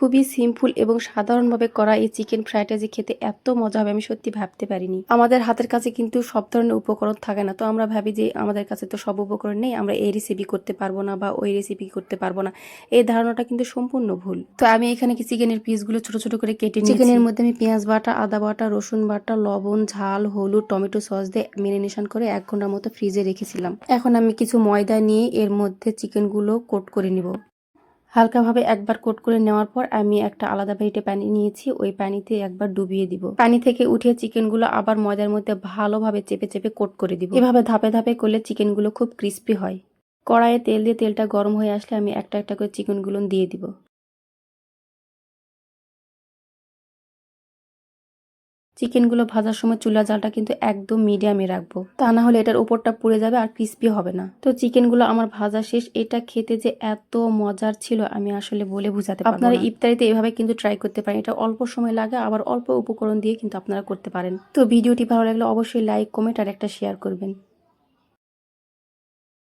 খুবই সিম্পল এবং সাধারণভাবে করা এই চিকেন ফ্রাইটা যে খেতে এত মজা হবে আমি সত্যি ভাবতে পারিনি। আমাদের হাতের কাছে কিন্তু সব ধরনের উপকরণ থাকে না, তো আমরা ভাবি যে আমাদের কাছে তো সব উপকরণ নেই, আমরা এই রেসিপি করতে পারবো না বা ওই রেসিপি করতে পারবো না। এই ধারণাটা কিন্তু সম্পূর্ণ ভুল। তো আমি এখানে কি চিকেনের পিসগুলো ছোট ছোট করে কেটে নিয়েছি। চিকেনের মধ্যে আমি পেঁয়াজ বাটা, আদা বাটা, রসুন বাটা, লবণ, ঝাল, হলুদ, টমেটো সস দিয়ে ম্যারিনেশন করে 1 ঘন্টার মতো ফ্রিজে রেখেছিলাম। এখন আমি কিছু ময়দা নিয়ে এর মধ্যে চিকেনগুলো কোট করে নিব। হালকাভাবে একবার কোট করে নেওয়ার পর আমি একটা আলাদা বাটিতে পানি নিয়েছি, ওই পানিতে একবার ডুবিয়ে দিব। পানি থেকে উঠিয়ে চিকেনগুলো আবার ময়দার মধ্যে ভালোভাবে চেপে চেপে কোট করে দিব। এভাবে ধাপে ধাপে করলে চিকেনগুলো খুব ক্রিস্পি হয়। কড়াইয়ে তেল দিয়ে তেলটা গরম হয়ে আসলে আমি একটা একটা করে চিকেনগুলো দিয়ে দিব। চিকেনগুলো ভাজার সময় চুলার জালটা কিন্তু একদম মিডিয়ামে রাখবো, তা না হলে এটার উপরটা পুড়ে যাবে আর ক্রিস্পি হবে না। তো চিকেনগুলো আমার ভাজা শেষ। এটা খেতে যে এত মজার ছিল আমি আসলে বলে বোঝাতে পারবো না। আপনারা ইফতারিতে এভাবে কিন্তু ট্রাই করতে পারেন। এটা অল্প সময় লাগে, আবার অল্প উপকরণ দিয়ে কিন্তু আপনারা করতে পারেন। তো ভিডিওটি ভালো লাগলে অবশ্যই লাইক, কমেন্ট আর একটা শেয়ার করবেন।